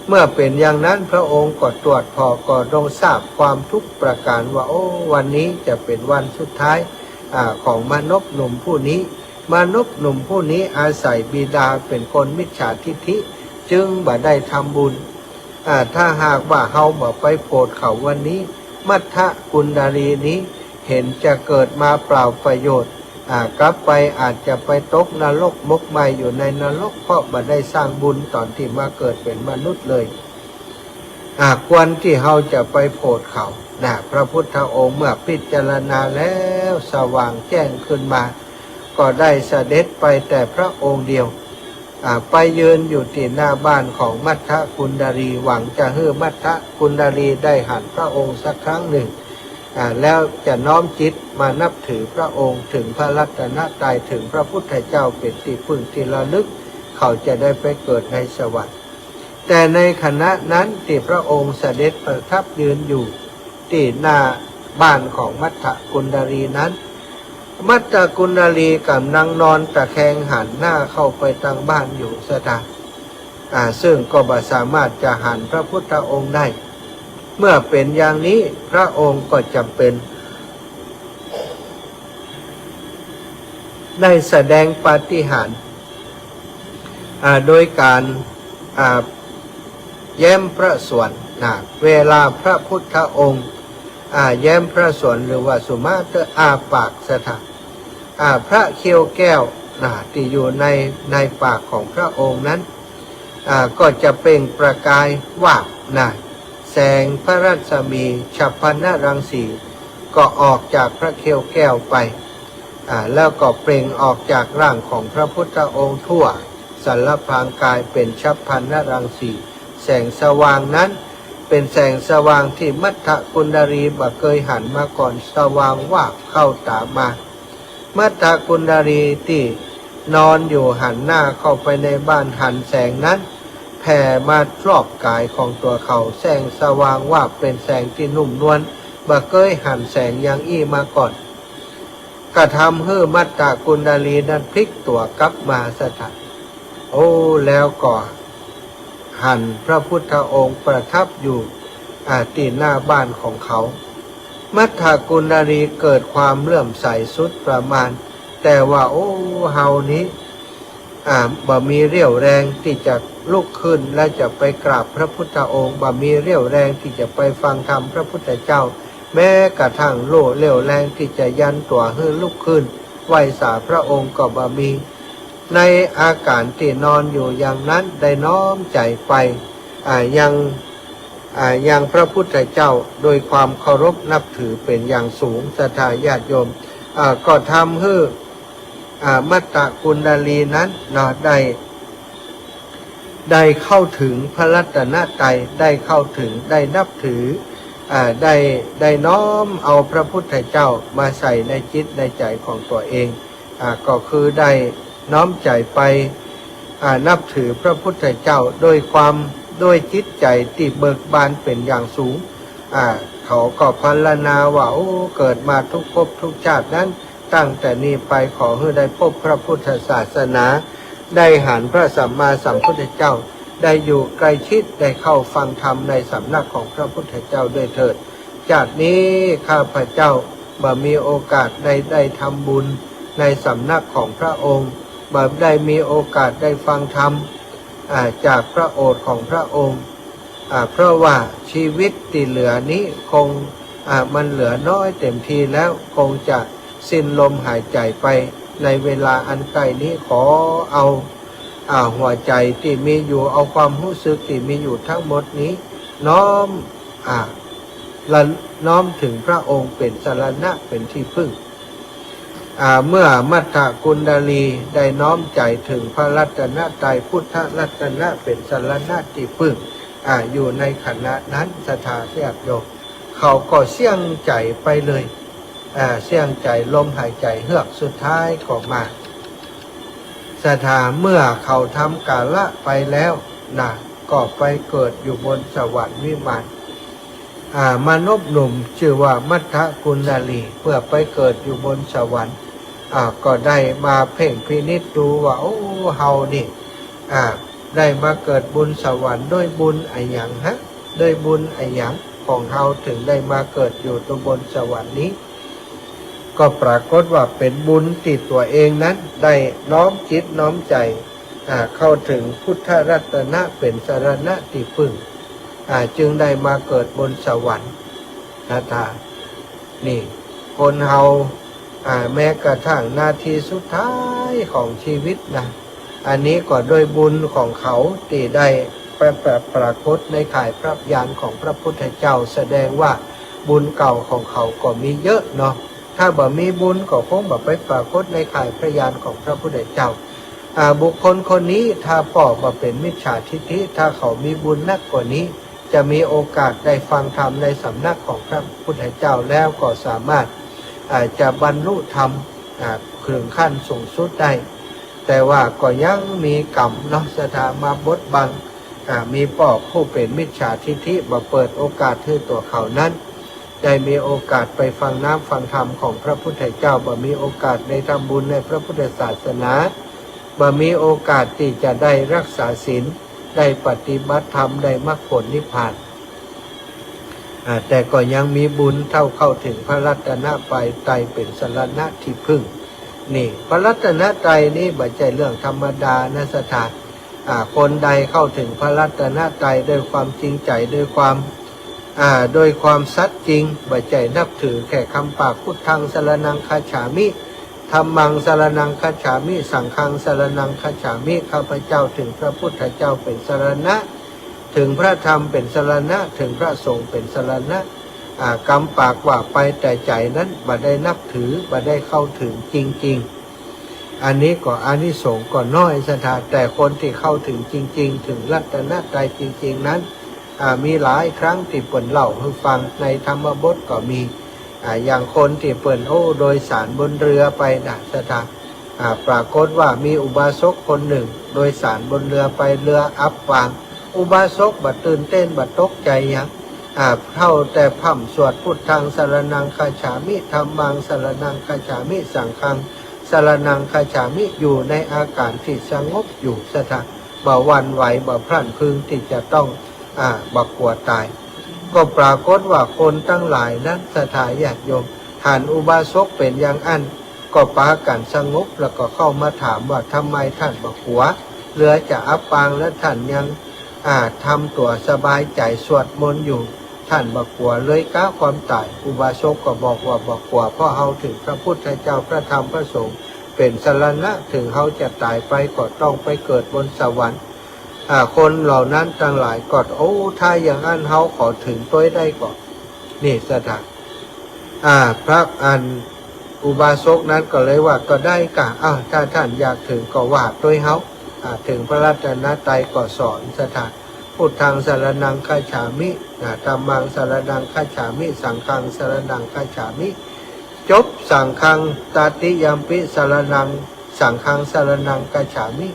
เมื่อเป็นอย่างนั้นพระองค์ก็ตรวจพอก็ทรงทราบความทุกประการว่าวันนี้จะเป็นวันสุดท้ายของมนุษย์หนุ่มผู้นี้มนุษย์หนุ่มผู้นี้อาศัยบิดาเป็นคนมิจฉาทิฐิจึงบ่ได้ทำบุญถ้าหากว่าเฮาบ่ไปโปรดเขาวันนี้มัทธกุลลีนี้เห็นจะเกิดมาเปล่าประโยชน์กลับไปอาจจะไปตกนรกมกไหมอยู่ในนรกเพราะบ่ได้สร้างบุญตอนที่มาเกิดเป็นมนุษย์เลยควรที่เฮาจะไปโปรดเขาพระพุทธองค์เมื่อพิจารณาแล้วสว่างแจ้งขึ้นมาก็ได้เสด็จไปแต่พระองค์เดียวไปยืนอยู่ที่หน้าบ้านของมัทธกุลลีหวังจะให้มัทธกุลลีได้หันพระองค์สักครั้งหนึ่งแล้วจะน้อมจิตมานับถือพระองค์ถึงพระรัตนตรัยถึงพระพุทธเจ้าเป็นที่พึ่งที่ระลึกเขาจะได้ไปเกิดในสวรรค์แต่ในขณะนั้นที่พระองค์เสด็จประทับยืนอยู่ที่หน้าบ้านของมัทธกุลลีนั้นมัทธกุลลีกำลังนอนตะแคงหันหน้าเข้าไปทางบ้านอยู่สถานซึ่งก็บ่สามารถจะหันพระพุทธองค์ได้เมื่อเป็นอย่างนี้พระองค์ก็จำเป็นได้แสดงปาฏิหาริย์โดยการแย้มพระสวรเวลาพระพุทธองค์แย้มพระสวรหรือว่าสุมาเตปากสถานพระเขี้ยวแก้วที่อยู่ในปากของพระองค์นั้นก็จะเปล่งประกายวาบแสงพระรัศมีฉัพพนรังสีก็ออกจากพระเขี้ยวแก้วไปแล้วก็เปล่งออกจากร่างของพระพุทธองค์ทั่วสัลลพางกายเป็นฉัพพนรังสีแสงสว่างนั้นเป็นแสงสว่างที่มัทธกุลลีบ่เคยหันมาก่อนสว่างวาบเข้าตามามัทธกุลลีที่นอนอยู่หันหน้าเข้าไปในบ้านหันแสงนั้นแผ่มารอบกายของตัวเขาแสงสว่างว่าเป็นแสงที่นุ่มนวลบ่เคยหันแสงอย่างอี้มาก่อนกระทำให้มัทธกุลลีนั้นพลิกตัวกลับมาสถานแล้วก็หันพระพุทธองค์ประทับอยู่ที่หน้าบ้านของเขามัทธกุลลีเกิดความเลื่อมใสสุดประมาณแต่ว่าเฮานี้บ่มีเรี่ยวแรงที่จะลุกขึ้นและจะไปกราบพระพุทธองค์บ่มีเรี่ยวแรงที่จะไปฟังธรรมพระพุทธเจ้าแม้กระทั่งโล่เรี่ยวแรงที่จะยันตัวให้ลุกขึ้นไหว้สาพระองค์ก็บ่มีในอาการที่นอนอยู่อย่างนั้นได้น้อมใจไปยังพระพุทธเจ้าโดยความเคารพนับถือเป็นอย่างสูงศรัทธาญาติโยมก็ทำให้มัตตกุลลีนั้นได้เข้าถึงพระรัตนตรัยได้เข้าถึงได้นับถือได้น้อมเอาพระพุทธเจ้ามาใส่ในจิตในใจของตัวเองก็คือได้น้อมใจไปนับถือพระพุทธเจ้าด้วยจิตใจที่เบิกบานเป็นอย่างสูงเขาก็พรรณนาว่าเกิดมาทุกภพทุกชาตินั้นตั้งแต่นี้ไปขอให้ได้พบพระพุทธศาสนาได้หันพระสัมมาสัมพุทธเจ้าได้อยู่ใกล้ชิดได้เข้าฟังธรรมในสำนักของพระพุทธเจ้าด้วยเถิดจากนี้ข้าพเจ้าบ่มีโอกาสได้ทำบุญในสำนักของพระองค์บ่ได้มีโอกาสได้ฟังธรรมจากพระโอษฐ์ของพระองค์เพราะว่าชีวิตที่เหลือนี้คงมันเหลือน้อยเต็มทีแล้วคงจะสิ้นลมหายใจไปในเวลาอันใกล้นี้ขอเอาหัวใจที่มีอยู่เอาความรู้สึกที่มีอยู่ทั้งหมดนี้น้อมถึงพระองค์เป็นสรณะเป็นที่พึ่ง เมื่อมัทธกุณดาลีได้น้อมใจถึงพระรัตนตรัยพุทธรัตนะเป็นสรณะที่พึ่งอยู่ในขณะนั้นสถาญาติโยมเขาก็เสี่ยงใจไปเลยเสี่ยงใจลมหายใจเฮือกสุดท้ายก็มาสถาเมื่อเขาทำกาละไปแล้วก็ไปเกิดอยู่บนสวรรค์วิมานมนุษย์หนุ่มชื่อว่ามัทธกุณดาลีเพื่อไปเกิดอยู่บนสวรรค์ก็ได้มาเพ่งพินิจดูว่าโอ้เฮานี่ได้มาเกิดบุญสวรรค์ด้วยบุญอะไรอย่างด้วยบุญอะไรอย่างของเฮาถึงได้มาเกิดอยู่ตรงบนสวรรค์นี้ก็ปรากฏว่าเป็นบุญติดตัวเองนั้นได้น้อมจิตน้อมใจเข้าถึงพุทธรัตนะเป็นสรณะที่พึ่งจึงได้มาเกิดบนสวรรค์นี่คนเฮาแม้กระทั่งนาทีสุดท้ายของชีวิตอันนี้ก็โดยบุญของเขาที่ได้ปรากฏในข่ายพระญาณของพระพุทธเจ้าแสดงว่าบุญเก่าของเขาก็มีเยอะเนาะถ้าบ่มีบุญก็คงบ่ไปปรากฏในข่ายพระญาณของพระพุทธเจ้าบุคคลคนนี้ถ้าป่อมาเป็นมิจฉาทิฏฐิถ้าเขามีบุญนักกว่านี้จะมีโอกาสได้ฟังธรรมในสำนักของพระพุทธเจ้าแล้วก็สามารถจะบรรลุธรรมถึงขั้นสูงสุดได้แต่ว่าก็ยังมีกรรมเนาะสถามาบดบังมีป่อผู้เป็นมิจฉาทิฏฐิมาเปิดโอกาสให้ตัวเขานั้นได้มีโอกาสไปฟังน้ำฟังธรรมของพระพุทธเจ้าบ่มีโอกาสในทำบุญในพระพุทธศาสนาบ่มีโอกาสที่จะได้รักษาศีลได้ปฏิบัติธรรมได้มรรคผลนิพพานแต่ก็ยังมีบุญเท่าเข้าถึงพระรัตนตรัยเป็นสรณะที่พึ่งนี่พระรัตนตรัยนี้บ่ใช่เรื่องธรรมดานะสถานคนใดเข้าถึงพระรัตนตรัยด้วยความจริงใจด้วยความสัตย์จริงบ่ใช่นับถือแค่คำปากพุทธังสรณังคัจฉามิธัมมังสรณังคัจฉามิสังฆังสรณังคัจฉามิข้าพเจ้าถึงพระพุทธเจ้าเป็นสรณะถึงพระธรรมเป็นสรณะถึงพระสงฆ์เป็นสรณะกำปากว่าไปแต่ใจนั้นบ่ได้นับถือบ่ได้เข้าถึงจริงๆอันนี้ก็อานิสงส์ก็น้อยสถานแต่คนที่เข้าถึงจริงๆถึงรัตนตรัยจริงๆนั้นมีหลายครั้งที่เปิ่นเล่าให้ฟังในธรรมบทก็มีอย่างคนที่เปิ่นโดยสารบนเรือไปสถานปรากฏว่ามีอุบาสกคนหนึ่งโดยสารบนเรือไปเรืออับปางอุบาสกบัดตื่นเต้นบัดตกใจยังเท่าแต่พร่ำสวดพุทธังสรณังคัจฉามิธัมมังสรณังคัจฉามิสังฆังสรณังคัจฉามิอยู่ในอาการที่สงบอยู่สถานบ่หวั่นไหวบ่พรั่นพรึงที่จะต้องบ่กลัวตายก็ปรากฏว่าคนทั้งหลายนั้นสถาญาติโยมหันอุบาสกเป็นอย่างอันก็ปากันสงบแล้วก็เข้ามาถามว่าทำไมท่านบ่กลัวเรือจะอับปางและท่านยังทำตัวสบายใจสวดมนต์อยู่ท่านบ่กลัวเลยก้าความตายอุบาสกก็บอกว่าบ่กลัวเพราะเฮาถึงพระพุทธเจ้าพระธรรมพระสงฆ์เป็นสรณะถึงเฮาจะตายไปก็ต้องไปเกิดบนสวรรค์คนเหล่านั้นทั้งหลายก็ถ้าอย่างนั้นเฮาขอถึงตัวได้ก่อนนี่สถานพระอุบาสกนั้นก็เลยว่าก็ได้กะถ้าท่านอยากถึงก็ว่าตัวเฮาถึงพระรัตนตรัยก็สอนสถานพุทธังสรณังคัจฉามิธัมมังสรณังคัจฉามิสังฆังสรณังคัจฉามิจบสังฆังตติยัมปิสรณังสังฆังสรณังคัจฉามิ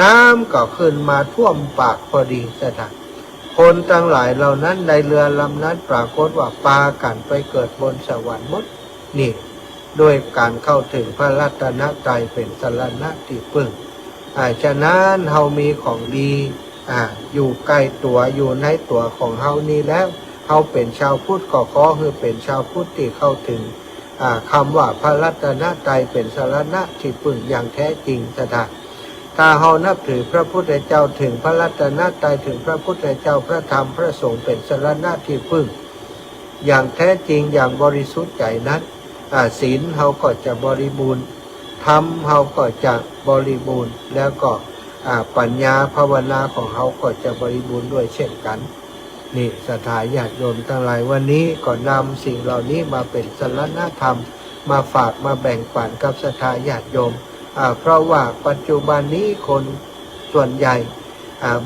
น้ำก็ขึ้นมาท่วมปากพอดีสถานคนทั้งหลายเหล่านั้นในเรือลำนั้นปรากฏว่าปากันไปเกิดบนสวรรค์หมดนี่ด้วยการเข้าถึงพระรัตนตรัยเป็นสรณะที่พึ่งฉะนั้นเฮามีของดีอยู่ใกล้ตัวอยู่ในตัวของเฮานี้แล้วเฮาเป็นชาวพุทธก็ขอให้เป็นชาวพุทธที่เข้าถึงคำว่าพระรัตนตรัยเป็นสรณะที่พึ่งอย่างแท้จริงสถานถ้าเฮานับถือพระพุทธเจ้าถึงพระรัตนตรัยถึงพระพุทธเจ้าพระธรรมพระสงฆ์เป็นสรณะที่พึ่งอย่างแท้จริงอย่างบริสุทธิ์ใจนั้นศีลเฮาก็จะบริบูรณ์ธรรมเฮาก็จะบริบูรณ์แล้วก็ปัญญาภาวนาของเฮาก็จะบริบูรณ์ด้วยเช่นกันนี่สถาญาติโยมทั้งหลายวันนี้ก็นำสิ่งเหล่านี้มาเป็นสรณธรรม มาฝากมาแบ่งปันกับศรัทธาญาติโยมเพราะว่าปัจจุบันนี้คนส่วนใหญ่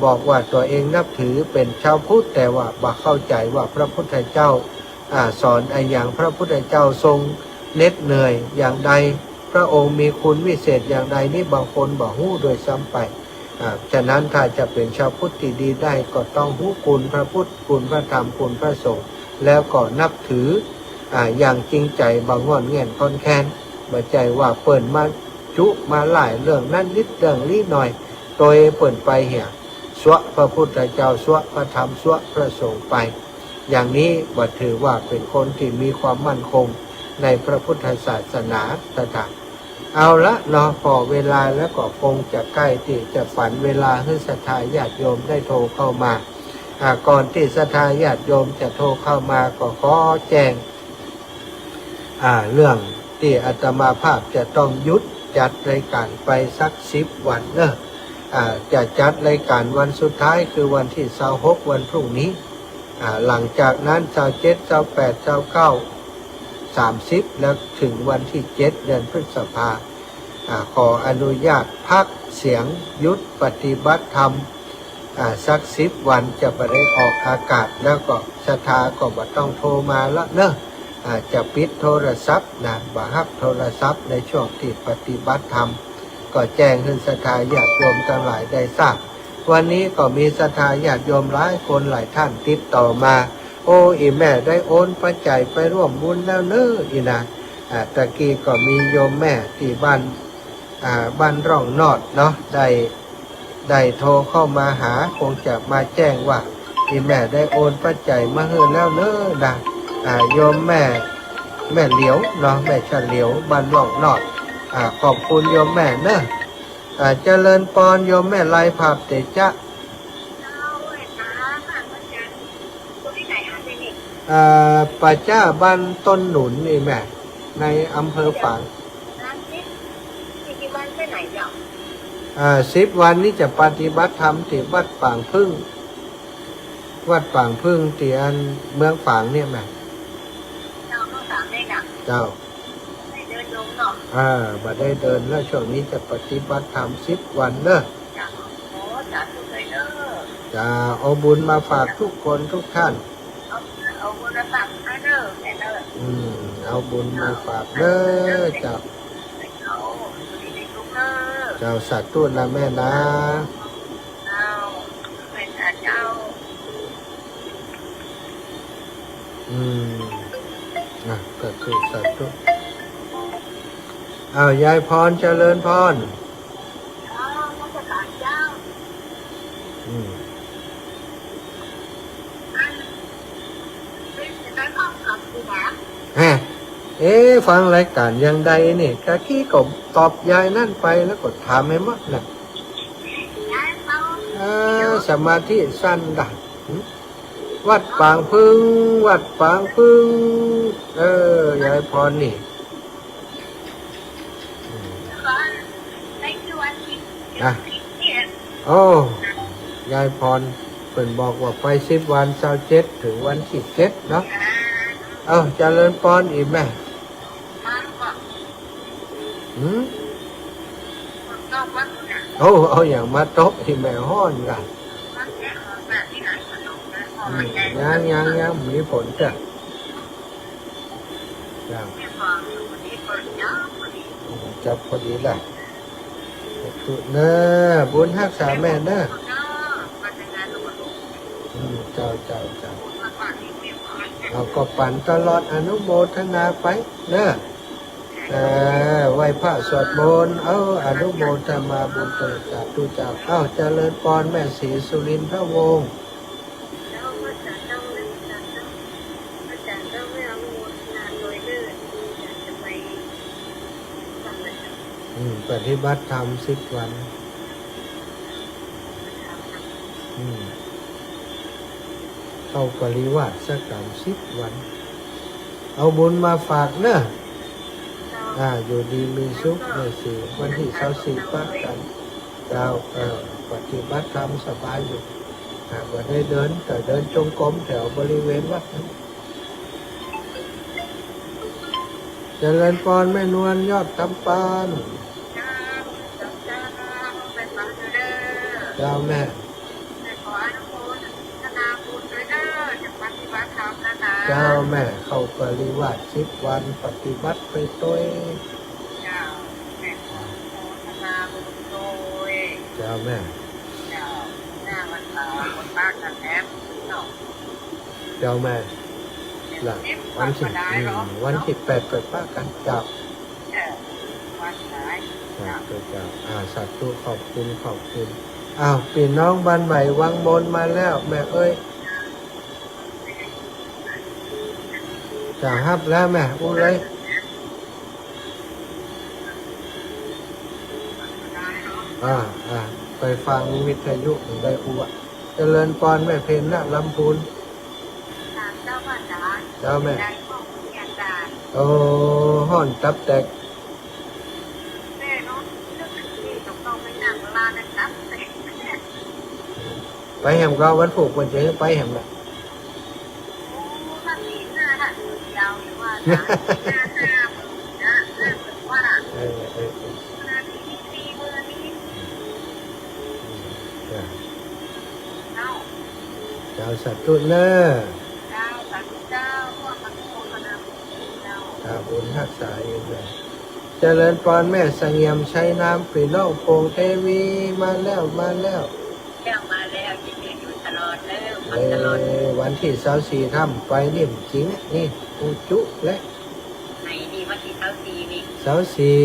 บอกว่าตัวเองนับถือเป็นชาวพุทธแต่ว่าบ่เข้าใจว่าพระพุทธเจ้าสอนอย่างพระพุทธเจ้าทรงเหน็ดเหนื่อยอย่างใดพระองค์มีคุณวิเศษอย่างใดนี่บางคนบอกหู้โดยซ้ำไปฉะนั้นถ้าจะเป็นชาวพุทธที่ดีได้ก็ต้องหู้คุณพระพุทธคุณพระธรรมคุณพระสงฆ์แล้วก็นับถืออย่างจริงใจบางงอนเงียนคอนแค้นบ่ใจว่าเปิ่นมาจุมาหลายเรื่องนั้นนิดเรื่องนี้หน่อยโดยเปิ่นไปเหี่ยสวะพระพุทธเจ้าสวะพระธรรมสวะพระสงฆ์ไปอย่างนี้บ่ถือว่าเป็นคนที่มีความมั่นคงในพระพุทธศาสนาตถาเอาละเนาะพอเวลาแล้วก็คงจะใกล้ที่จะฝันเวลาให้ศรัทธาญาติโยมได้โทรเข้ามาก่อนที่ศรัทธาญาติโยมจะโทรเข้ามาก็ขอแจ้งเรื่องที่อาตมาภาพจะต้องยุดจัดรายการไปสัก10 วันเนอะจะจัดรายการวันสุดท้ายคือวันที่26วันพรุ่งนี้หลังจากนั้น27 28 29 30แล้วถึงวันที่7เดือนพฤษภาขออนุญาตพักเสียงยุดปฏิบัติธรรมสัก10 วันจะไปได้ออกอากาศแล้วก็ศรัทธาก็บ่ต้องโทรมาแล้วเนอะจะปิดโทรศัพท์นะบ่ฮับโทรศัพท์ในช่วงที่ปฏิบัติธรรมก็แจ้งให้ศรัทธาญาติโยมทั้งหลายได้ทราบวันนี้ก็มีศรัทธาญาติโยมหลายคนหลายท่านติดต่อมาโอ้อีแม่ได้โอนปัจจัยไปร่วมบุญแล้วเนอะอีนะตะกี้ก็มีโยมแม่ที่บ้านร่องนอดเนาะได้โทรเข้ามาหาคงจะมาแจ้งว่าอีแม่ได้โอนปัจจัยมาให้แล้วเนอะนะโยมแม่เหลียวเนาะแม่เฉลียวบ้านร่องนอดขอบคุณโยมแม่เนอะเจริญปอนโยมแม่ลายภาพเตจะป่าจ้าบ้านต้นหนุนนี่แม่ในอำเภอฝาง10 วันนี้จะปฏิบัติธรรมที่วัดป่างพึ่งที่อันเมืองฝางเนี่ยแม่เจ้าบัดได้เดินแล้วช่วงนี้จะปฏิบัติธรรม10 วันเนอะจะเอาบุญมาฝากทุกคนทุกท่านเอาบุญมาฝากเด้อเจ้าสัตว์ตุ้นนะแม่นะก็คือสัตว์ตุ้นยายพรเจริญพรฟังรายการยังใดนี่กะกี้ก็ตอบยายนั่นไปแล้วก็ถามให้มัดนะสมาธิสั้นดักวัดปางพึ่งยายพรนี่โอ้ยายพรเพิ่นบอกว่าไป10 วัน27ถึงวันที่7เนาะเจริญพรอีกแม่เอาอย่างมาตบที่แม่ห้อนกันยังมีผลจ้ะจับพอดีแหละตุเนอบุญรักษาแม่เนอเจ้าเราก็ปั่นตลอดอนุโมทนาไปเนอะไหว้พระสวดมนต์อนุโมทนาบุญต่อจากทุกเจ้าเจริญพรแม่ศรีสุรินทร์พระวงศ์ปฏิบัติธรรม10 วันเข้าปริวาสกรรม10 วันเอาบุญมาฝากเนอะอยู่ดีมีสุขในสี่วันที่24ปักกันเจ้าปฏิบัติธรรมสบายอยู่วันได้เดินแต่เดินจงกรมแถวบริเวณวัดนั้นเจ จริญพรแม่นวลยอดตำปาน จ้าจ้าเป็นมาเด้อ เจ้าแม่ ขออนุโมทนาบุญด้วยเด้อจะปฏิบัติธรรมแล้วนะ เจ้าแม่เข้าปริวาส10 วันปฏิบัติไปตัว เจ้าแม่ขออนุโมทนาบุญโดย เจ้าแม่ เจ้าหน้าวันเสาร์วันบ้านกันแอปเนาะ เจ้าแม่หลังวันที่8เปิดป้ากันเจ้า วันไหน เจ้าเจ้าสาธุขอบคุณอ้าวพี่น้องบ้านใหม่วังมนมาแล้วแม่เอ้ยจะฮับแล้วแม่อู้เลยไปฟังวิทยุได้อู้เจริญพรแม่เพนนะลำพูน เจ้าว่าจ๋า เจ้าแม่ ได้ข้อมูลอย่างต่าง โอ้ห่อนตับแตก แม่เนาะเรื่องที่ต้องไปนั่งลานะครับ ไปแหมก็วันผูกวันเจอไปแหมแหละ โอ้ท่านนี้หน้าท่านยาวเลยว่าหน้ามือนะหน้ามือว่าหน้าที่สี่มือนี้เจ้า เจ้าสัตว์ตุเนอ เจ้าสัตว์เจ้าว่ามันโคตรนาเจ้า บุญรักษาเองเลยเจริญพรแม่เสงี่ยมใช้น้ำปีน้องโป่งเทวีมาแล้ว เจ้ามาแล้วจิตอยู่ตลอดแล้วมันตลอด วันที่24ค่ำไปนิ่มจริงนี่ปูจุและ ไหนดีวันที่24นี่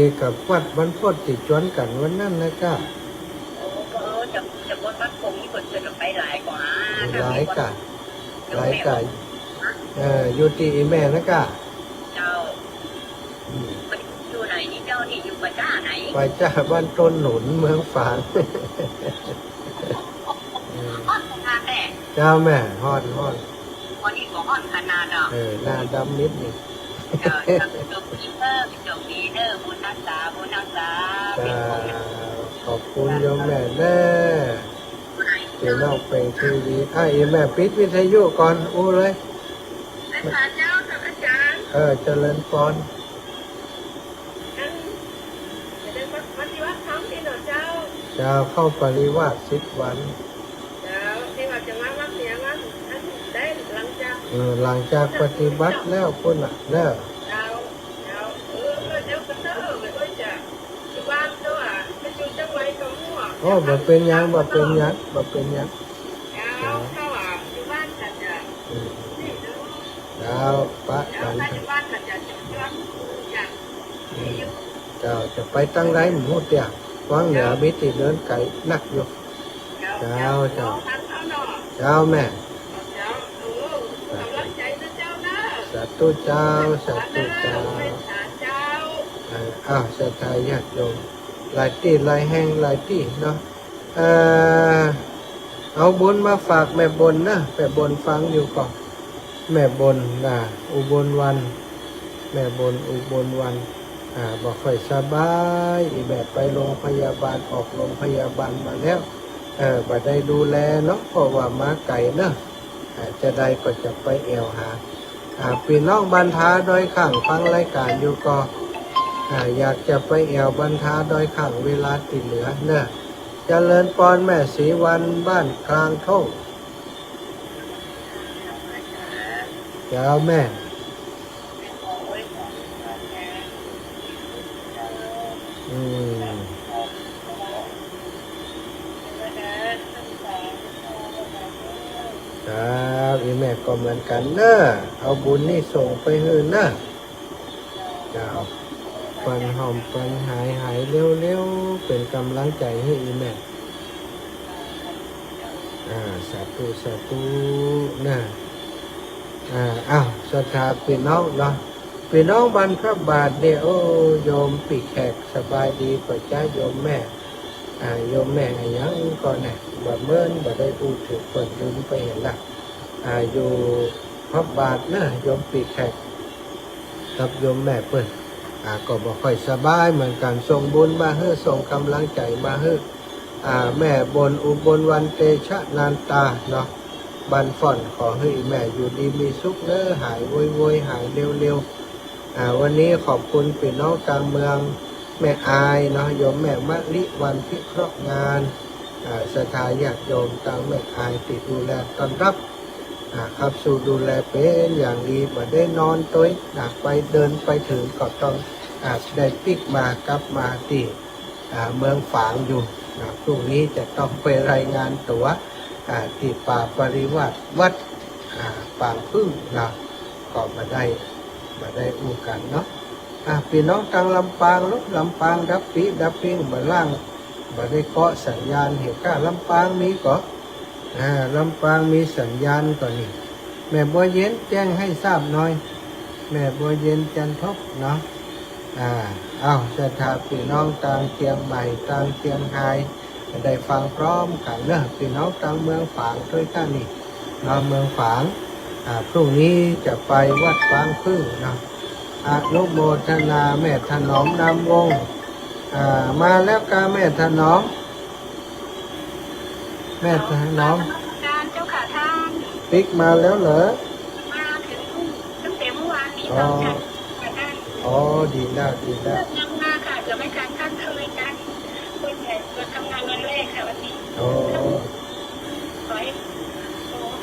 24กับวัดวันพุธติดจวนกันวันนั้นนะก็ โอ้ก็จะบนวัดคงนี่คนจะไปหลายกว่า หลายกะอยู่ที่แม่นะก็ เจ้าอยู่ไหนนี่เจ้านี่อยู่ประจ้าไหน ไปจ้าบ้านต้นหนุนเมืองฝาง ฮ้อนขนาดแน่ เจ้าแม่ฮ้อน วันนี้ก็ฮ้อนขนาดอ่ะ หน้าดำนิดนี่ เจ้าจบดีเด้อบุญรักษาเป็นคง ขอบคุณโยมแม่แน่เป็นนอกเป็นทีวีแม่ปิดวิทยุก่อนอู้เลย และพระเจ้าท่านอาจารย์ เจริญพร จะได้มาปฏิบัติธรรมที่หนอเจ้า จะเข้าปริวาส10 วัน เจ้าที่ว่าจะมาวัดเนี่ยว่าท่านได้หลังจาก หลังจากปฏิบัติแล้วคุณแล้ว เจ้าเจ้าก็เจอไม่ค่อยจะที่บ้านตัวจะอยู่จังหวัดตรงหัว บ่เป็นหยัง เจ้าเข้าที่บ้านกันจะนี่เด้อ ปะ เจ้า กัน ที่บ้านกันจะจุดยอดอย่างที่อยู่ เจ้าจะไปตั้งไรหมูเตียวังเหนือมิติเดินไก่นักอยู่ เจ้าท่านเอาหน่อ เจ้าแม่ เจ้ากำลังใจนะเจ้านะ สาธุเจ้าสาธุเจ้า เป็นเจ้า สถาญาติโยมหลายที่หลายแห่งหลายที่เนาะเอาบุญมาฝากแม่บนนะแม่บนฟังอยู่ก่อนแม่บนอุบลวันแม่บนอุบลวันบอกค่อยสบายอีแบบไปโรงพยาบาลออกโรงพยาบาลมาแล้วบ่ได้ดูแลเนาะเพราะว่ามาไก่เนาะจะได้ก็จะไปแอวหาพี่น้องบันทาโดยข้างฟังรายการอยู่ก็อยากจะไปแอวบันทาโดยข้างเวลาติเหลือเนอะเจริญพรแม่ศรีวันบ้านกลางท่งเจ้าแม่ครับอีแม่ก็เหมือนกันเนอะเอาบุญนี่ส่งไปให้เนอะเจ้าปันหอมปันหายเร็วๆเป็นกำลังใจให้อีแม่สาธุนะศรัทธาพี่น้องเนาะพี่น้องบรรพระบาทเนี่ยโอ้โยมปีแขกสบายดีกว่าจ้าโยมแม่โยมแม่ยังก่อนเนี่ยบ่เมินบ่ได้พูดถึงคนลืมไปเห็นละอยู่พระบาทนะโยมปีแขกกับโยมแม่เปิ้นก็บ่ค่อยสบายเหมือนกันส่งบุญมาให้ส่งกำลังใจมาให้แม่บนอุบลวันเตชะนานตาเนาะบันฟ่อนขอให้แม่อยู่ดีมีสุขเนอะหายโวยหายเร็ว วันนี้ขอบคุณพี่น้องกลางเมืองแม่อายเนาะโยมแม่มะลิวันพิเคราะห์งานสถาญาติโยมต่างแม่อายที่ดูแลต้อนรับครับสู่ดูแลเป็นอย่างดีบ่ได้นอนตัวไปเดินไปถึงก็ต้องได้ปิกมากลับมาที่เมืองฝางอยู่พรุ่งนี้จะต้องไปรายงานตัวที่ป่าปริวัติวัดปางพึ่งก็มาได้อู้กันเนาะพี่น้องทางลำปางลำปางดับปิ้งมาล่างมาได้เกาะสัญญาณเหตุการณ์ลำปางมีก็ลำปางมีสัญญาณก่อนนี่แม่บัวเย็นแจ้งให้ทราบหน่อยแม่บัวเย็นจันทบเนาะเอาจะทาพี่น้องต่างเชียงใหม่ต่างเชียงรายได้ฟังพร้อมกันเนอะพี่น้องต่างเมืองฝางด้วยกันนี่เมืองฝางพรุ่งนี้จะไปวัดฝางพึ่งนะอนุโมทนาแม่ถนอมนำวงมาแล้วกาแม่ถนอมการเจ้าค่ะท่าน ปิ๊กมาแล้วเหรอมาถึงตั้งแต่เมื่อวานนี้ตอนจัดได้ดีแล้วนั่งหน้าค่ะจะไม่การท่านเลยกันคนใหญ่มาทำงานวันแรกค่ะวันนี้ขอให้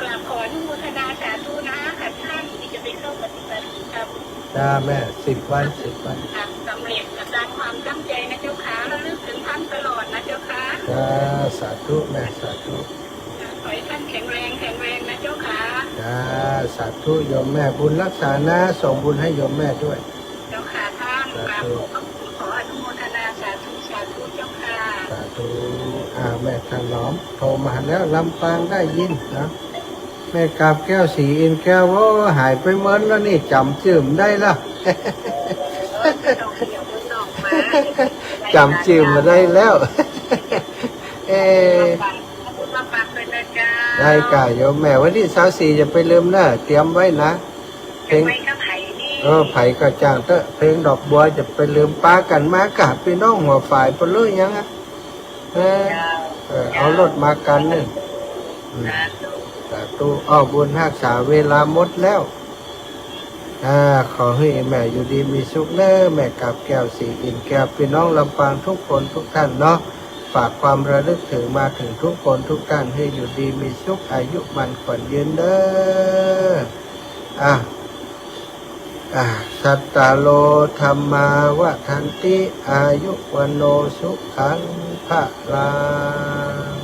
กราบขออนุโมทนาสาธุนะค่ะท่านที่จะไปเข้าปฏิบัติธรรมแม่10 วันสำเร็จตามความตั้งใจนะเจ้าค่ะแล้วลึกถึงท่านตลอดนะเจ้าค่ะสาธุแม่สาธุขอให้ท่านแข็งแรงนะเจ้าค่ะสาธุโยมแม่บุญรักษานะส่งบุญให้โยมแม่ด้วยเจ้าค่ะท่านขออนุโมทนาสาธุเจ้าค่ะสาธุแม่ถนอมโทรมาแล้วลำปางได้ยินนะแม่กาบแก้วสีอินแก้วหายไปเมินแล้วนี่จำชื่อมได้ละจำชื่อมาได้แล้วได้กะโยมแม่วันที่24จะไปลืมนะเตรียมไว้นะเพลงไผ่กระจ่างเตอะเพลงดอกบัวจะไปลืมป้ากันมากะพี่น้องหัวฝ่ายไปเลยยังเอารถมากันนี่สาธุบุญรักษาเวลาหมดแล้วขอให้แม่อยู่ดีมีสุขเด้อแม่กับแก้วสีอินแก้วพี่น้องลำปางทุกคนทุกท่านเนาะฝากความระลึกถึงมาถึงทุกคนทุกท่านให้อยู่ดีมีสุขอายุมันขวัญยืนเด้อสัตตโลธรรมาวะทันติอายุวโนสุขังภะลัง